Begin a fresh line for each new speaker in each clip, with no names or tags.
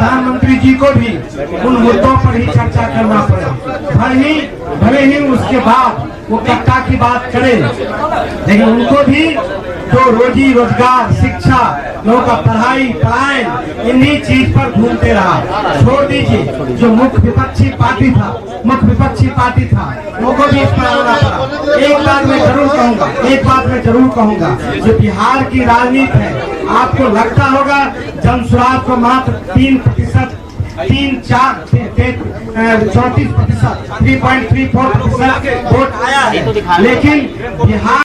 प्रधानमंत्री जी को भी उन मुद्दों पर ही चर्चा करना पड़ा। भले ही उसके बाद वो कट्टा की बात करें, लेकिन उनको भी जो रोजी रोजगार, शिक्षा, लोगों का पढ़ाई, पलायन, इन्हीं चीज पर घूमते रहा। छोड़ दीजिए जो मुख्य विपक्षी पार्टी था, उनको भी इस पर आना पड़ा। एक बात मैं जरूर कहूंगा, जो बिहार की राजनीति है, आपको लगता होगा जनसुराज को मात्र 3%, 3.34% वोट आया है, लेकिन बिहार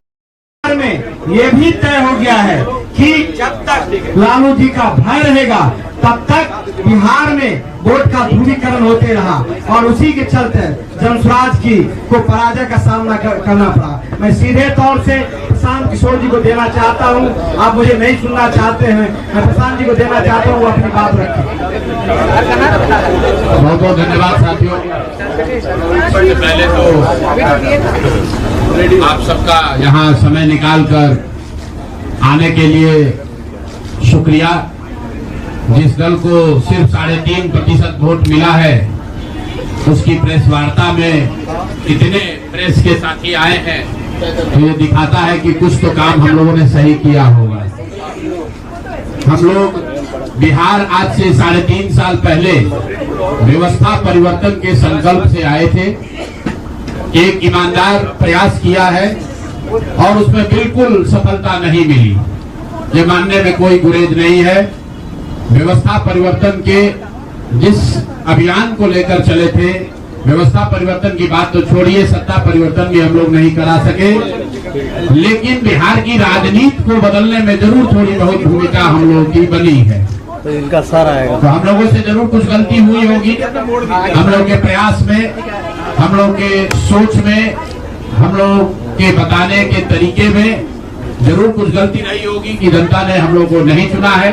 में ये भी तय हो गया है कि जब तक लालू जी का भय रहेगा तब तक बिहार में वोट का ध्रुवीकरण होते रहा, और उसी के चलते जनसुराज की को पराजय का सामना करना पड़ा। मैं सीधे तौर से प्रशांत किशोर जी को देना चाहता हूं। आप मुझे नहीं सुनना चाहते हैं, मैं प्रशांत जी को देना चाहता हूं, वो अपनी बात रखें।
बहुत बहुत धन्यवाद साथियों। पहले तो आप सबका यहाँ समय निकालकर आने के लिए शुक्रिया। जिस दल को सिर्फ 3.5% वोट मिला है, उसकी प्रेस वार्ता में इतने प्रेस के साथी आए हैं, तो ये दिखाता है कि कुछ तो काम हम लोगों ने सही किया होगा। हम लोग बिहार आज से 3.5 साल पहले व्यवस्था परिवर्तन के संकल्प से आए थे। एक ईमानदार प्रयास किया है और उसमें बिल्कुल सफलता नहीं मिली, ये मानने में कोई गुरेज नहीं है। व्यवस्था परिवर्तन के जिस अभियान को लेकर चले थे, व्यवस्था परिवर्तन की बात तो छोड़िए, सत्ता परिवर्तन भी हम लोग नहीं करा सके, लेकिन बिहार की राजनीति को बदलने में जरूर थोड़ी बहुत भूमिका हम लोगों की बनी है।
तो इनका सारा आएगा,
तो हम लोगों से जरूर कुछ गलती हुई होगी। हम लोग के प्रयास में, हम लोग के सोच में, हम लोग के बताने के तरीके में जरूर कुछ गलती रही होगी कि जनता ने हम लोग को नहीं चुना है,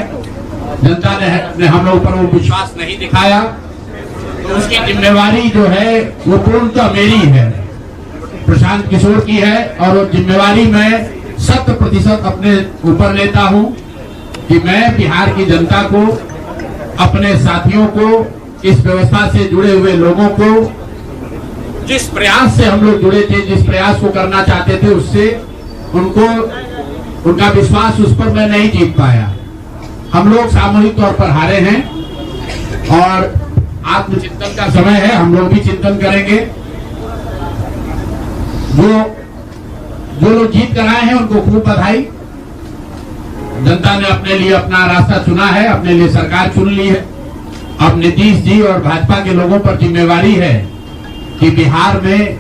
जनता ने हम लोग पर वो विश्वास नहीं दिखाया। तो उसकी जिम्मेवारी जो है वो पूर्णतः मेरी है, प्रशांत किशोर की है, और वो जिम्मेवारी मैं 100% अपने ऊपर लेता हूं कि मैं बिहार की जनता को, अपने साथियों को, इस व्यवस्था से जुड़े हुए लोगों को, जिस प्रयास से हम लोग जुड़े थे, जिस प्रयास को करना चाहते थे, उससे उनका विश्वास उस पर मैं नहीं जीत पाया। हम लोग सामूहिक तौर पर हारे हैं और आत्मचिंतन का समय है, हम लोग भी चिंतन करेंगे। जो लोग जीत कर आए हैं उनको खूब बधाई। जनता ने अपने लिए अपना रास्ता चुना है, अपने लिए सरकार चुन ली है। अब नीतीश जी और भाजपा के लोगों पर जिम्मेवारी है कि बिहार में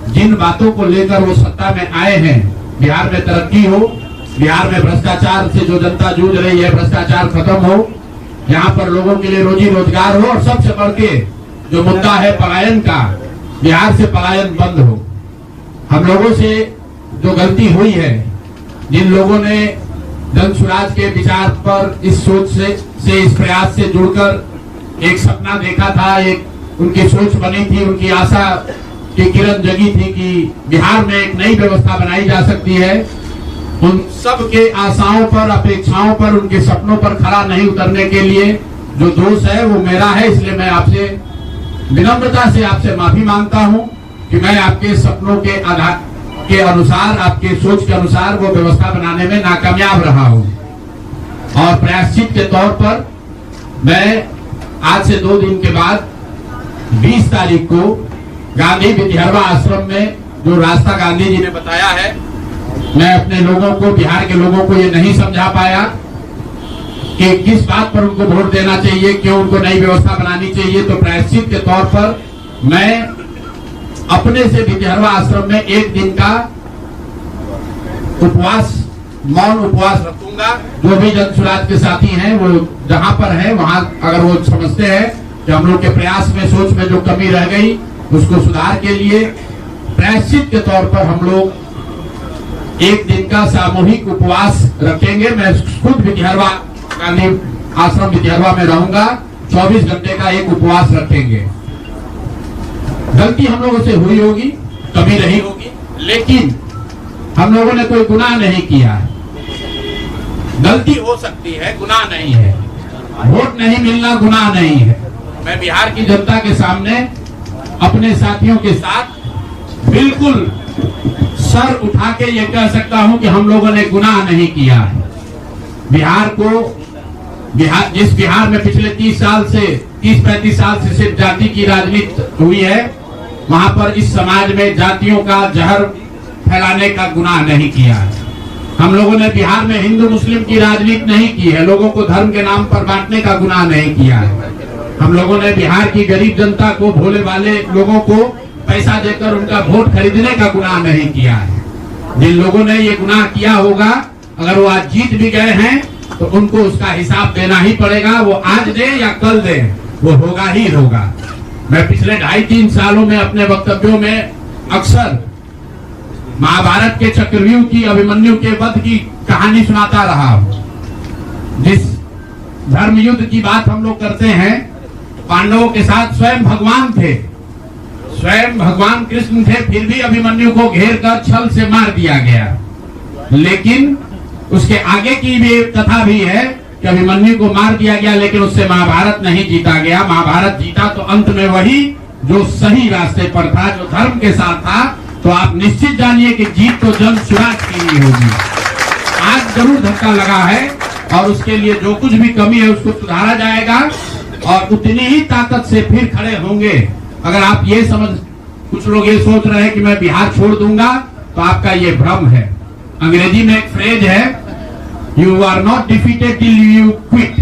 जिन बातों को लेकर वो सत्ता में आए हैं, बिहार में तरक्की हो, बिहार में भ्रष्टाचार से जो जनता जूझ रही है, भ्रष्टाचार खत्म हो, यहाँ पर लोगों के लिए रोजी रोजगार हो, और सबसे बढ़ के जो मुद्दा है पलायन का, बिहार से पलायन बंद हो। हम लोगों से जो गलती हुई है, जिन लोगों ने जनसुराज के विचार पर, इस सोच से इस प्रयास से जुड़कर एक सपना देखा था, एक उनकी सोच बनी थी, उनकी आशा की किरण जगी थी कि बिहार में एक नई व्यवस्था बनाई जा सकती है, उन सब के आशाओं पर, अपेक्षाओं पर, उनके सपनों पर खरा नहीं उतरने के लिए जो दोष है वो मेरा है। इसलिए मैं आपसे विनम्रता से आपसे माफी मांगता हूं कि मैं आपके सपनों के आधार के अनुसार, आपके सोच के अनुसार वो व्यवस्था बनाने में नाकामयाब रहा हूं। और प्रायश्चित के तौर पर मैं आज से 2 दिन के बाद 20 तारीख को गांधी विद्यारवा आश्रम में जो रास्ता गांधी जी ने बताया है, मैं अपने लोगों को, बिहार के लोगों को ये नहीं समझा पाया कि किस बात पर उनको वोट देना चाहिए, क्यों उनको नई व्यवस्था बनानी चाहिए। तो प्रायश्चित के तौर पर मैं अपने से विद्यारवा आश्रम में 1 दिन का उपवास, मौन उपवास रखूंगा। जो भी जनसुराज के साथी हैं वो जहां पर है वहां, अगर वो समझते हैं कि हम लोग के प्रयास में, सोच में जो कमी रह गई, उसको सुधार के लिए प्रायश्चित के तौर पर हम लोग 1 दिन का सामूहिक उपवास रखेंगे। मैं खुद विद्यारवा, गांधी आश्रम विद्यारवा में रहूंगा, 24 घंटे का एक उपवास रखेंगे। गलती हम लोगों से हुई होगी, कमी रही होगी, लेकिन हम लोगों ने कोई गुनाह नहीं किया है। गलती हो सकती है, गुनाह नहीं है। वोट नहीं मिलना गुनाह नहीं है। मैं बिहार की जनता के सामने अपने साथियों के साथ बिल्कुल सर उठा के ये कह सकता हूं कि हम लोगों ने गुनाह नहीं किया है। जिस बिहार में पिछले 30-35 साल से सिर्फ जाति की राजनीति हुई है, वहां पर इस समाज में जातियों का जहर फैलाने का गुनाह नहीं किया है। हम लोगों ने बिहार में हिंदू मुस्लिम की राजनीति नहीं की है, लोगों को धर्म के नाम पर बांटने का गुनाह नहीं किया है। हम लोगों ने बिहार की गरीब जनता को, भोले वाले लोगों को पैसा देकर उनका वोट खरीदने का गुनाह नहीं किया है। जिन लोगों ने ये गुनाह किया होगा, अगर वो आज जीत भी गए हैं तो उनको उसका हिसाब देना ही पड़ेगा। वो आज दे या कल दे, वो होगा ही होगा। मैं पिछले 2.5-3 सालों में अपने वक्तव्यों में अक्सर महाभारत के चक्रव्यूह की, अभिमन्यु के वध की कहानी सुनाता रहा हूं। जिस धर्म युद्ध की बात हम लोग करते हैं, पांडवों के साथ स्वयं भगवान थे, स्वयं भगवान कृष्ण थे, फिर भी अभिमन्यु को घेर कर छल से मार दिया गया। लेकिन उसके आगे की भी कथा भी है कि अभिमन्यु को मार दिया गया, लेकिन उससे महाभारत नहीं जीता गया। महाभारत जीता तो अंत में वही जो सही रास्ते पर था, जो धर्म के साथ था। तो आप निश्चित जानिए कि जीत तो जन स्वराज की ही होगी। आज जरूर धक्का लगा है और उसके लिए जो कुछ भी कमी है उसको सुधारा जाएगा और उतनी ही ताकत से फिर खड़े होंगे। अगर आप ये कुछ लोग ये सोच रहे हैं कि मैं बिहार छोड़ दूंगा, तो आपका ये भ्रम है। अंग्रेजी में एक फ्रेज है, you are not defeated till you quit.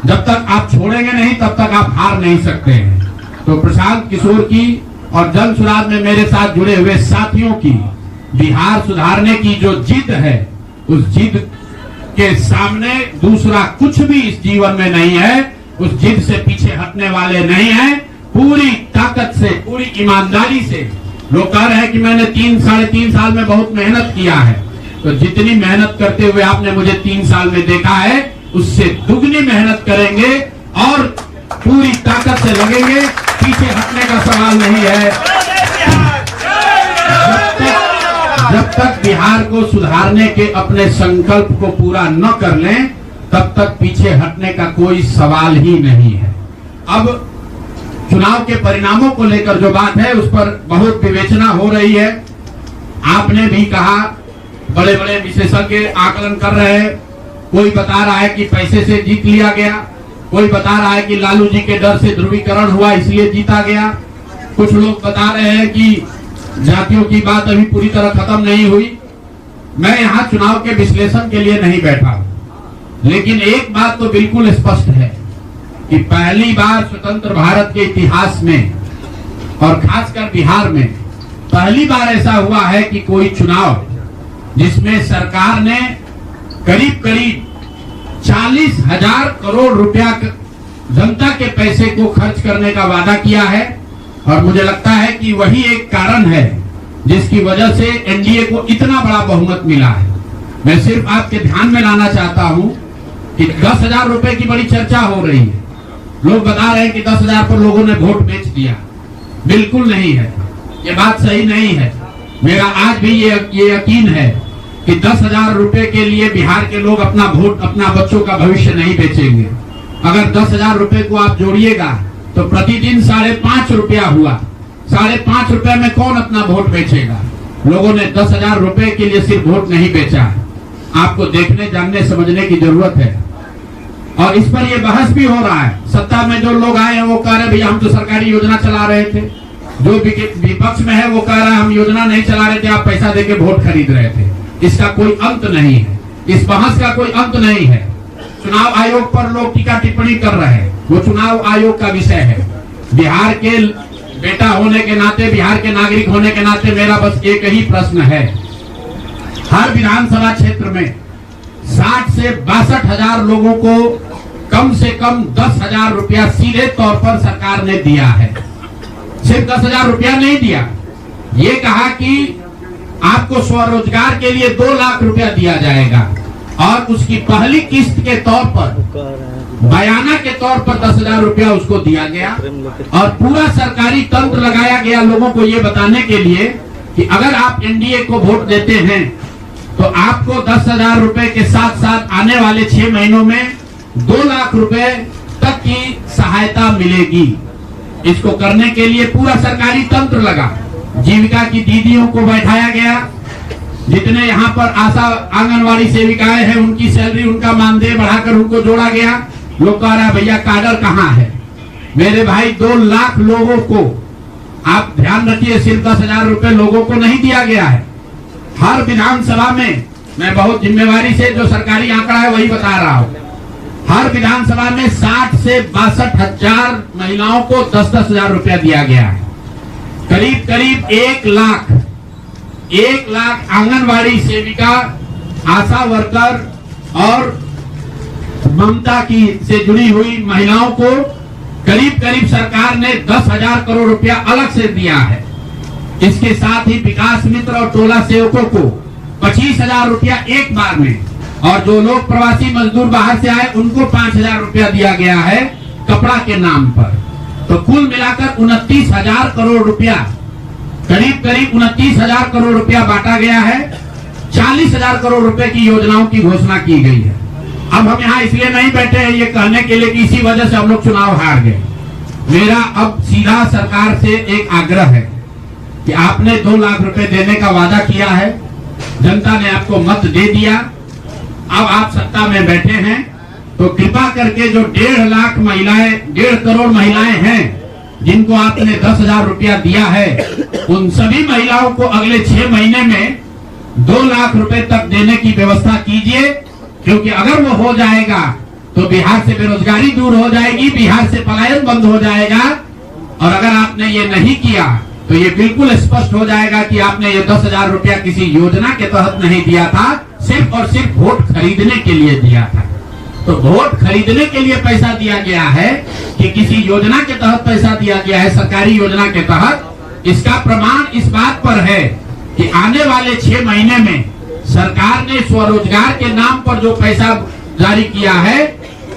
जब तक आप छोड़ेंगे नहीं तब तक आप हार नहीं सकते हैं। तो प्रशांत किशोर की और जन स्वराज में मेरे साथ जुड़े हुए साथियों की बिहार सुधारने की जो जिद है, उस जिद के सामने दूसरा कुछ भी इस जीवन में नहीं है। उस जिद से पीछे हटने वाले नहीं है। पूरी ताकत से, पूरी ईमानदारी से लोग कह रहे हैं कि मैंने 3-3.5 साल में बहुत मेहनत किया है। तो जितनी मेहनत करते हुए आपने मुझे 3 साल में देखा है, उससे दुगनी मेहनत करेंगे और पूरी ताकत से लगेंगे। पीछे हटने का सवाल नहीं है। जब तक बिहार को सुधारने के अपने संकल्प को पूरा न कर लें, तब तक पीछे हटने का कोई सवाल ही नहीं है। अब चुनाव के परिणामों को लेकर जो बात है, उस पर बहुत विवेचना हो रही है। आपने भी कहा, बड़े बड़े विशेषज्ञ आकलन कर रहे हैं। कोई बता रहा है कि पैसे से जीत लिया गया, कोई बता रहा है कि लालू जी के डर से ध्रुवीकरण हुआ इसलिए जीता गया। कुछ लोग बता रहे हैं कि जातियों की बात अभी पूरी तरह खत्म नहीं हुई। मैं यहाँ चुनाव के विश्लेषण के लिए नहीं बैठा हूँ, लेकिन एक बात तो बिल्कुल स्पष्ट है कि पहली बार स्वतंत्र भारत के इतिहास में और खासकर बिहार में पहली बार ऐसा हुआ है कि कोई चुनाव जिसमें सरकार ने करीब 40,000 करोड़ रुपया जनता के पैसे को खर्च करने का वादा किया है। और मुझे लगता है कि वही एक कारण है जिसकी वजह से एनडीए को इतना बड़ा बहुमत मिला है। मैं सिर्फ आपके ध्यान में लाना चाहता हूं कि 10,000 रुपए की बड़ी चर्चा हो रही है। लोग बता रहे हैं कि 10,000 पर लोगों ने वोट बेच दिया। बिल्कुल नहीं है, ये बात सही नहीं है। मेरा आज भी ये यकीन है कि 10,000 रुपए के लिए बिहार के लोग अपना वोट, अपना बच्चों का भविष्य नहीं बेचेंगे। अगर 10,000 रुपए को आप जोड़िएगा तो प्रतिदिन 5.5 रुपया हुआ। 5.5 रुपए में कौन अपना वोट बेचेगा? लोगों ने 10,000 रुपए के लिए सिर्फ वोट नहीं बेचा है। आपको देखने, जानने, समझने की जरूरत है। और इस पर ये बहस भी हो रहा है। सत्ता में जो लोग आए हैं वो कह रहे भैया हम तो सरकारी योजना चला रहे थे। जो विपक्ष में है वो कह रहा है हम योजना नहीं चला रहे थे, आप पैसा देके वोट खरीद रहे थे। इसका कोई अंत नहीं है, इस बहस का कोई अंत नहीं है। चुनाव आयोग पर लोग टीका टिप्पणी कर रहे हैं, वो चुनाव आयोग का विषय है। बिहार के बेटा होने के नाते, बिहार के नागरिक होने के नाते मेरा बस एक ही प्रश्न है। हर विधानसभा क्षेत्र में 60 से 62,000 लोगों को कम से कम 10,000 रुपया सीधे तौर पर सरकार ने दिया है। सिर्फ 10,000 रुपया नहीं दिया, ये कहा कि आपको स्वरोजगार के लिए 2 लाख रुपया दिया जाएगा और उसकी पहली किस्त के तौर पर, बयाना के तौर पर 10,000 रुपया उसको दिया गया। और पूरा सरकारी तंत्र लगाया गया लोगों को ये बताने के लिए कि अगर आप एनडीए को वोट देते हैं तो आपको 10,000 रुपए के साथ साथ आने वाले 6 महीनों में 2 लाख रुपए तक की सहायता मिलेगी। इसको करने के लिए पूरा सरकारी तंत्र लगा। जीविका की दीदियों को बैठाया गया, जितने यहाँ पर आशा आंगनवाड़ी सेविकाएं हैं उनकी सैलरी, उनका मानदेय बढ़ाकर उनको जोड़ा गया। लोग कह रहा है भैया काडर कहाँ है? मेरे भाई 2 लाख लोगों को, आप ध्यान रखिए, सिर्फ 10,000 रुपए लोगों को नहीं दिया गया है। हर विधानसभा में, मैं बहुत जिम्मेवारी से जो सरकारी आंकड़ा है वही बता रहा हूं, हर विधानसभा में 60 से 62,000 महिलाओं को 10-10 हजार रुपया दिया गया है। करीब करीब 1 लाख आंगनवाड़ी सेविका, आशा वर्कर और ममता की से जुड़ी हुई महिलाओं को करीब करीब सरकार ने 10,000 करोड़ रुपया अलग से दिया है। इसके साथ ही विकास मित्र और टोला सेवकों को 25,000 रुपया एक बार में, और जो लोग प्रवासी मजदूर बाहर से आए उनको 5,000 रुपया दिया गया है कपड़ा के नाम पर। तो कुल मिलाकर 29,000 करोड़ रुपया, करीब करीब 29,000 करोड़ रुपया बांटा गया है। 40,000 करोड़ रुपए की योजनाओं की घोषणा की गई है। अब हम यहाँ इसलिए नहीं बैठे हैं ये कहने के लिए कि इसी वजह से हम लोग चुनाव हार गए। मेरा अब सीधा सरकार से एक आग्रह है कि आपने 2 लाख रुपए देने का वादा किया है, जनता ने आपको मत दे दिया, अब आप सत्ता में बैठे हैं, तो कृपा करके जो 1.5 लाख महिलाएं, 1.5 करोड़ महिलाएं हैं जिनको आपने 10,000 रुपया दिया है, उन सभी महिलाओं को अगले 6 महीने में 2 लाख रुपए तक देने की व्यवस्था कीजिए। क्योंकि अगर वो हो जाएगा तो बिहार से बेरोजगारी दूर हो जाएगी, बिहार से पलायन बंद हो जाएगा। और अगर आपने ये नहीं किया तो ये बिल्कुल स्पष्ट हो जाएगा कि आपने ये 10,000 रुपया किसी योजना के तहत नहीं दिया था, सिर्फ और सिर्फ वोट खरीदने के लिए दिया था। तो वोट खरीदने के लिए पैसा दिया गया है कि किसी योजना के तहत पैसा दिया गया है, सरकारी योजना के तहत। इसका प्रमाण इस बात पर है कि आने वाले 6 महीने में सरकार ने स्वरोजगार के नाम पर जो पैसा जारी किया है,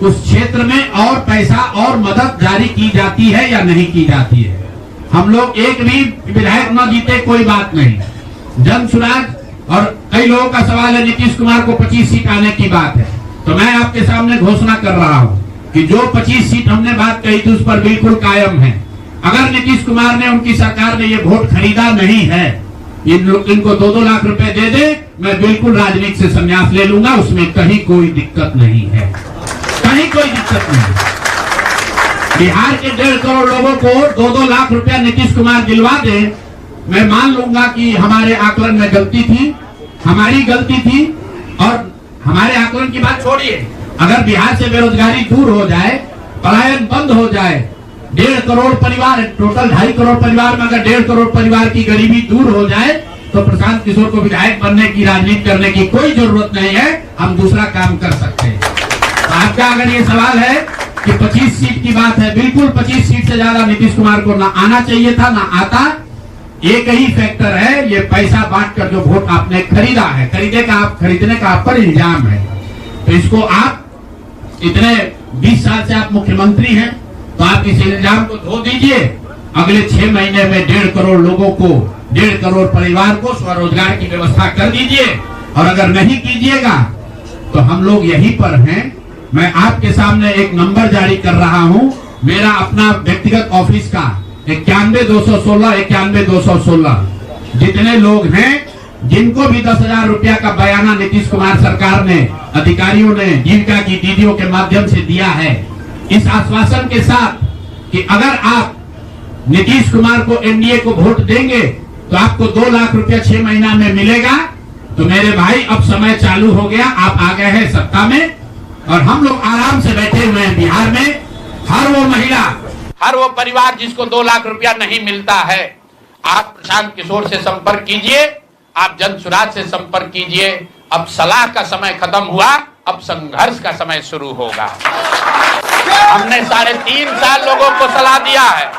उस क्षेत्र में और पैसा और मदद जारी की जाती है या नहीं की जाती है। हम लोग एक भी विधायक न जीते कोई बात नहीं, जन सुराज, और कई लोगों का सवाल है नीतीश कुमार को 25 सीट आने की बात है, तो मैं आपके सामने घोषणा कर रहा हूं कि जो 25 सीट हमने बात कही थी उस पर बिल्कुल कायम है। अगर नीतीश कुमार ने, उनकी सरकार ने ये वोट खरीदा नहीं है, इनको 2-2 लाख रुपए दे दे, मैं बिल्कुल राजनीति से संन्यास ले लूंगा, उसमें कहीं कोई दिक्कत नहीं है, कहीं कोई दिक्कत नहीं। बिहार के 1.5 करोड़ लोगों को 2-2 लाख रुपया नीतीश कुमार दिलवा दे, मैं मान लूंगा कि हमारे आकलन में गलती थी, हमारी गलती थी। और हमारे आकलन की बात छोड़िए, अगर बिहार से बेरोजगारी दूर हो जाए, पलायन बंद हो जाए, 1.5 करोड़ परिवार, टोटल 2.5 करोड़ परिवार में अगर 1.5 करोड़ परिवार की गरीबी दूर हो जाए, तो प्रशांत किशोर को विधायक बनने की, राजनीति करने की कोई जरूरत नहीं है, हम दूसरा काम कर सकते हैं। तो आपका अगर ये सवाल है कि 25 सीट की बात है, बिल्कुल 25 सीट से ज्यादा नीतीश कुमार को ना आना चाहिए था, ना आता। एक ही फैक्टर है, ये पैसा बांटकर जो वोट आपने खरीदा है, खरीदने का आप पर इल्जाम है। तो इसको आप इतने 20 साल से आप मुख्यमंत्री हैं, तो आप इस इल्जाम को धो दीजिए। अगले 6 महीने में 1.5 करोड़ लोगों को, 1.5 करोड़ परिवार को स्वरोजगार की व्यवस्था कर दीजिए। और अगर नहीं कीजिएगा तो हम लोग यहीं पर हैं। मैं आपके सामने एक नंबर जारी कर रहा हूं, मेरा अपना व्यक्तिगत ऑफिस का 91-216, 91-216। जितने लोग हैं जिनको भी 10,000 रुपया का बयाना नीतीश कुमार सरकार ने, अधिकारियों ने, जीविका की दीदियों के माध्यम से दिया है, इस आश्वासन के साथ कि अगर आप नीतीश कुमार को, एनडीए को वोट देंगे तो आपको 2 लाख रुपया 6 महीना में मिलेगा। तो मेरे भाई अब समय चालू हो गया, आप आ गए हैं सत्ता में और हम लोग आराम से बैठे हुए हैं बिहार में। हर वो महिला, हर वो परिवार जिसको 2 लाख रुपया नहीं मिलता है, आप प्रशांत किशोर से संपर्क कीजिए, आप जन सुराज से संपर्क कीजिए। अब सलाह का समय खत्म हुआ, अब संघर्ष का समय शुरू होगा। हमने 3.5 साल लोगों को सलाह दिया है,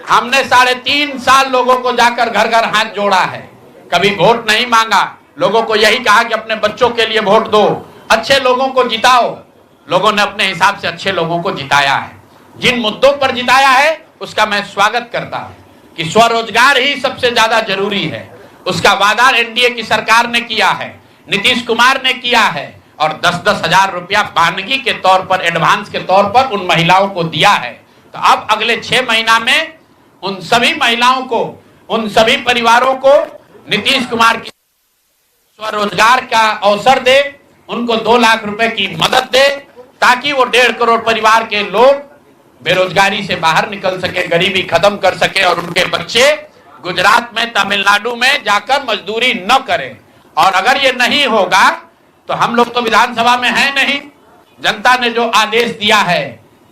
हमने 3.5 साल लोगों को जाकर घर घर हाथ जोड़ा है, कभी वोट नहीं मांगा। लोगों को यही कहा कि अपने बच्चों के लिए वोट दो, अच्छे लोगों को जिताओ। लोगों ने अपने हिसाब से अच्छे लोगों को जिताया है। जिन मुद्दों पर जिताया है उसका मैं स्वागत करता हूं कि स्वरोजगार ही सबसे ज्यादा जरूरी है। उसका वादा एनडीए की सरकार ने किया है, नीतीश कुमार ने किया है,
और 10-10 हजार रुपया बानगी के तौर पर, एडवांस के तौर पर उन महिलाओं को दिया है। तो अब अगले 6 महीना में उन सभी महिलाओं को, उन सभी परिवारों को नीतीश कुमार की स्वरोजगार का अवसर दे, उनको 2 लाख रुपए की मदद दे, ताकि वो 1.5 करोड़ परिवार के लोग बेरोजगारी से बाहर निकल सके, गरीबी खत्म कर सके और उनके बच्चे गुजरात में, तमिलनाडु में जाकर मजदूरी न करें। और अगर ये नहीं होगा तो हम लोग तो विधानसभा में हैं नहीं। जनता ने जो आदेश दिया है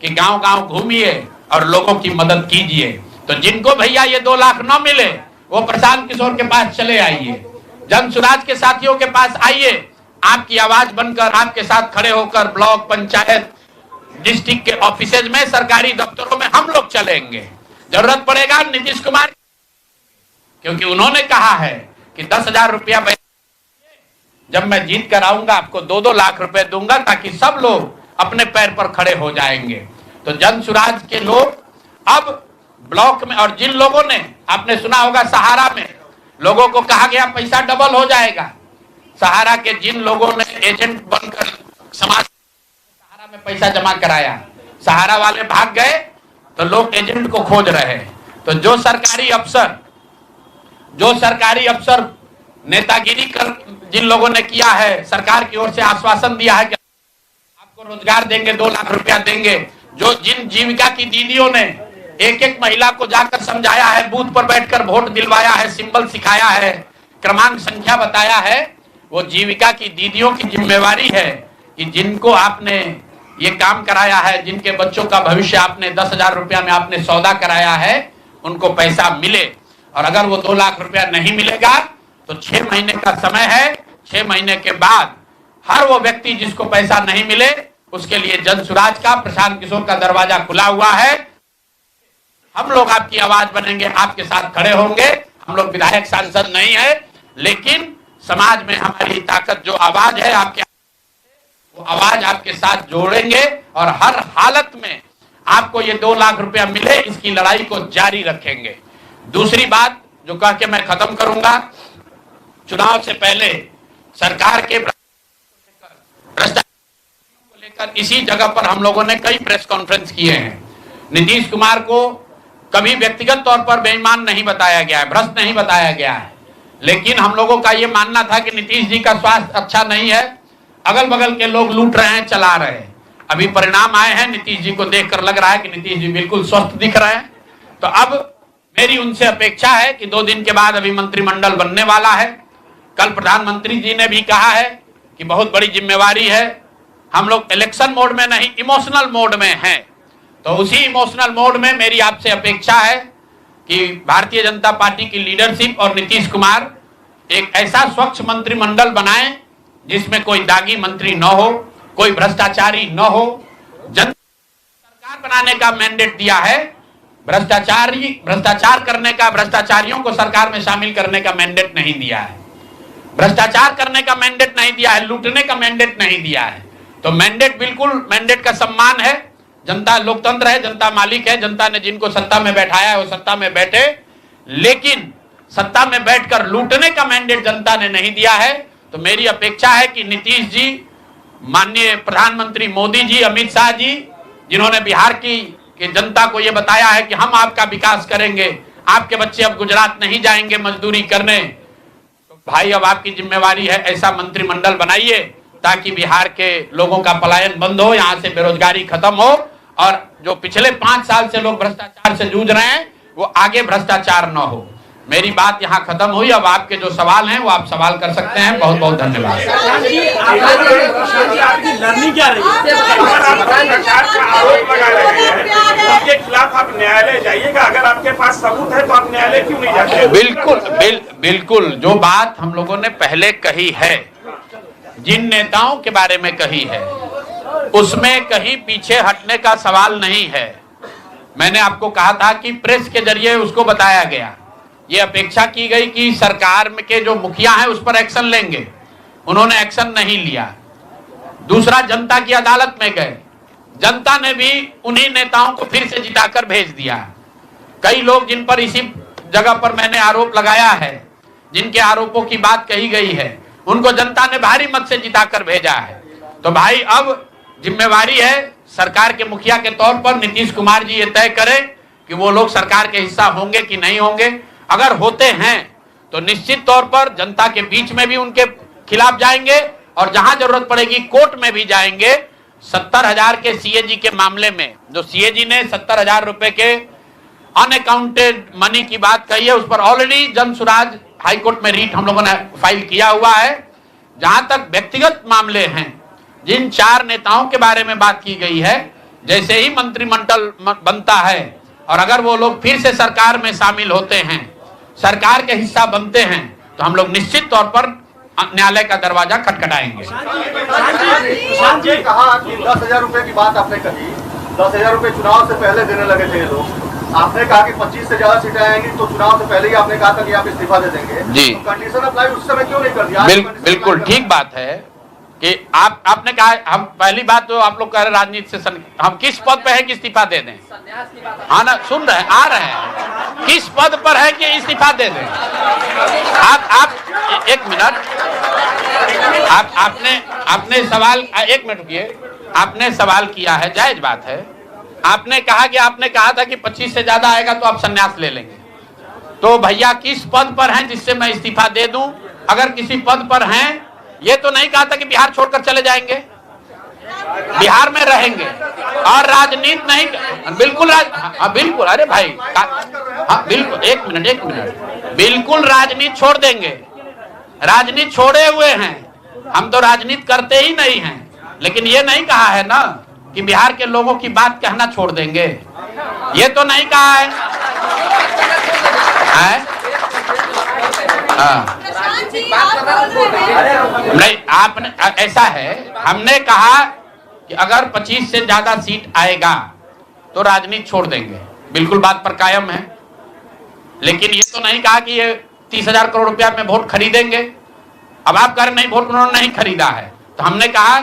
कि गांव-गांव घूमिए और लोगों की मदद कीजिए, तो जिनको भैया ये 2 लाख न मिले वो प्रशांत किशोर के पास चले आइए, जन सुराज के साथियों के पास आइए, आपकी आवाज बनकर, आपके साथ खड़े होकर ब्लॉक, पंचायत, डिस्ट्रिक्ट के ऑफिसेज में, सरकारी दफ्तरों में हम लोग चलेंगे। जरूरत पड़ेगा नीतीश कुमार, क्योंकि उन्होंने कहा है कि 10,000 रुपया जब मैं जीत कर आऊंगा आपको 2-2 लाख रुपए दूंगा, ताकि सब लोग अपने पैर पर खड़े हो जाएंगे। तो जन सुराज के लोग अब ब्लॉक में, और जिन लोगों ने, आपने सुना होगा सहारा में लोगों को कहा गया पैसा डबल हो जाएगा, सहारा के जिन लोगों ने एजेंट बनकर समाज सहारा में पैसा जमा कराया, सहारा वाले भाग गए तो लोग एजेंट को खोज रहे हैं। तो जो सरकारी अफसर नेतागिरी कर जिन लोगों ने किया है, सरकार की ओर से आश्वासन दिया है कि आपको रोजगार देंगे, 2 लाख रुपया देंगे, जिन जीविका की दीदियों ने एक महिला को जाकर समझाया है, बूथ पर बैठकर वोट दिलवाया है, सिंबल सिखाया है, क्रमांक संख्या बताया है, वो जीविका की दीदियों की जिम्मेवारी है कि जिनको आपने ये काम कराया है, जिनके बच्चों का भविष्य आपने 10,000 रुपया में आपने सौदा कराया है, उनको पैसा मिले। और अगर वो 2 लाख रुपया नहीं मिलेगा तो 6 महीने का समय है। 6 महीने के बाद हर वो व्यक्ति जिसको पैसा नहीं मिले उसके लिए जन सुराज का, प्रशांत किशोर का दरवाजा खुला हुआ है। हम लोग आपकी आवाज बनेंगे, आपके साथ खड़े होंगे। हम लोग विधायक सांसद नहीं है, लेकिन समाज में हमारी ताकत जो आवाज है, वो आवाज आपके साथ जोड़ेंगे और हर हालत में आपको ये 2 लाख रुपया मिले, इसकी लड़ाई को जारी रखेंगे। दूसरी बात जो कह के मैं खत्म करूंगा, चुनाव से पहले सरकार के भ्रष्टाचार को लेकर इसी जगह पर हम लोगों ने कई प्रेस कॉन्फ्रेंस किए हैं। नीतीश कुमार को कभी व्यक्तिगत तौर पर बेईमान नहीं बताया गया है, भ्रष्ट नहीं बताया गया है, लेकिन हम लोगों का ये मानना था कि नीतीश जी का स्वास्थ्य अच्छा नहीं है, अगल बगल के लोग लूट रहे हैं, चला रहे हैं। अभी परिणाम आए हैं, नीतीश जी को देखकर लग रहा है कि नीतीश जी बिल्कुल स्वस्थ दिख रहे हैं। तो अब मेरी उनसे अपेक्षा है कि 2 दिन के बाद अभी मंत्रिमंडल बनने वाला है। कल प्रधानमंत्री जी ने भी कहा है कि बहुत बड़ी जिम्मेवारी है, हम लोग इलेक्शन मोड में नहीं, इमोशनल मोड में हैं। तो उसी इमोशनल मोड में मेरी आपसे अपेक्षा है कि भारतीय जनता पार्टी की लीडरशिप और नीतीश कुमार एक ऐसा स्वच्छ मंत्रिमंडल बनाएं जिसमें कोई दागी मंत्री न हो, कोई भ्रष्टाचारी न हो। जनता सरकार बनाने का मैंडेट दिया है, भ्रष्टाचार करने का, भ्रष्टाचारियों को सरकार में शामिल करने का मैंडेट नहीं दिया है, भ्रष्टाचार करने का मैंडेट नहीं दिया है, लूटने का मैंडेट नहीं दिया है। तो मैंडेट, बिल्कुल मैंडेट का सम्मान है। जनता लोकतंत्र है, जनता मालिक है, जनता ने जिनको सत्ता में बैठाया है वो सत्ता में बैठे, लेकिन सत्ता में बैठकर लूटने का मैंडेट जनता ने नहीं दिया है। तो मेरी अपेक्षा है कि नीतीश जी, माननीय प्रधानमंत्री मोदी जी, अमित शाह जी, जिन्होंने बिहार की जनता को यह बताया है कि हम आपका विकास करेंगे, आपके बच्चे अब गुजरात नहीं जाएंगे मजदूरी करने, तो भाई अब आपकी जिम्मेवारी है, ऐसा मंत्रिमंडल बनाइए ताकि बिहार के लोगों का पलायन बंद हो, यहाँ से बेरोजगारी खत्म हो, और जो पिछले 5 साल से लोग भ्रष्टाचार से जूझ रहे हैं वो आगे भ्रष्टाचार न हो। मेरी बात यहाँ खत्म हुई। अब आपके जो सवाल हैं वो आप सवाल कर सकते हैं। बहुत बहुत धन्यवाद।
लर्निंग क्या रही है, खिलाफ आप न्यायालय जाइएगा, अगर आपके पास सबूत है तो आप न्यायालय क्यों नहीं जाते?
बिल्कुल जो बात हम लोगों ने पहले कही है, जिन नेताओं के बारे में कही है, उसमें कहीं पीछे हटने का सवाल नहीं है। मैंने आपको कहा था कि प्रेस के जरिए उसको बताया गया, ये अपेक्षा की गई कि सरकार में के जो मुखिया हैं उस पर एक्शन लेंगे, उन्होंने एक्शन नहीं लिया। दूसरा, जनता की अदालत में गए, जनता ने भी उन्हीं नेताओं को फिर से जिताकर भेज दिया। कई लोग जिन पर इसी जगह पर मैंने आरोप लगाया है, जिनके आरोपों की बात कही गई है, उनको जनता ने भारी मत से जिताकर भेजा है। तो भाई अब जिम्मेवारी है सरकार के मुखिया के तौर पर नीतीश कुमार जी ये तय करें कि वो लोग सरकार के हिस्सा होंगे कि नहीं होंगे। अगर होते हैं तो निश्चित तौर पर जनता के बीच में भी उनके खिलाफ जाएंगे और जहां जरूरत पड़ेगी कोर्ट में भी जाएंगे। 70,000 के सीएजी के मामले में जो सीएजी ने 70,000 रुपए के अनअकाउंटेड मनी की बात कही है, उस पर ऑलरेडी जन सुराज हाईकोर्ट में रीट हम लोगों ने फाइल किया हुआ है। जहां तक व्यक्तिगत मामले हैं, जिन 4 नेताओं के बारे में बात की गई है, जैसे ही मंत्रिमंडल बनता है और अगर वो लोग फिर से सरकार में शामिल होते हैं, सरकार के हिस्सा बनते हैं, तो हम लोग निश्चित तौर पर न्यायालय का दरवाजा खटखटाएंगे।
प्रशांत जी कहा कि 10,000 रुपए की बात आपने कही, 10,000 रुपए चुनाव से पहले देने लगे थे ये लोग। आपने कहा कि 25 से ज्यादा सीटें आएंगी तो चुनाव से पहले ही आपने कहा था कि आप इस्तीफा दे देंगे
जी।
तो कंडीशन अप्लाई उस समय क्यों नहीं कर दिया?
बिल्कुल ठीक बात है कि आपने कहा, हम पहली बात तो आप लोग कह रहे राजनीति से हम किस पद पे है कि इस्तीफा दे दें? हाँ ना, सुन रहे हैं, आ रहे हैं, किस पद पर है कि इस्तीफा दे दें? आप एक मिनट, आपने सवाल, एक मिनट रुकिए, आपने सवाल किया है, जायज बात है। आपने कहा था कि 25 से ज्यादा आएगा तो आप संन्यास ले लेंगे। तो भैया किस पद पर हैं जिससे मैं इस्तीफा दे दूं? अगर किसी पद पर हैं, ये तो नहीं कहा था कि बिहार छोड़कर चले जाएंगे, बिहार में रहेंगे और राजनीति नहीं, बिल्कुल बिल्कुल, अरे भाई हाँ बिल्कुल, एक मिनट, बिल्कुल राजनीति छोड़ देंगे, राजनीति छोड़े हुए हैं, हम तो राजनीति करते ही नहीं हैं। लेकिन ये नहीं कहा है ना कि बिहार के लोगों की बात कहना छोड़ देंगे, ये तो नहीं कहा है, हाँ नहीं, आपने ऐसा है, हमने कहा कि अगर 25 से ज्यादा सीट आएगा तो राजनीति छोड़ देंगे, बिल्कुल बात पर कायम है। लेकिन ये तो नहीं कहा कि ये 30,000 करोड़ रुपया में वोट खरीदेंगे। अब आप कह रहे नहीं, वोट उन्होंने नहीं खरीदा है, तो हमने कहा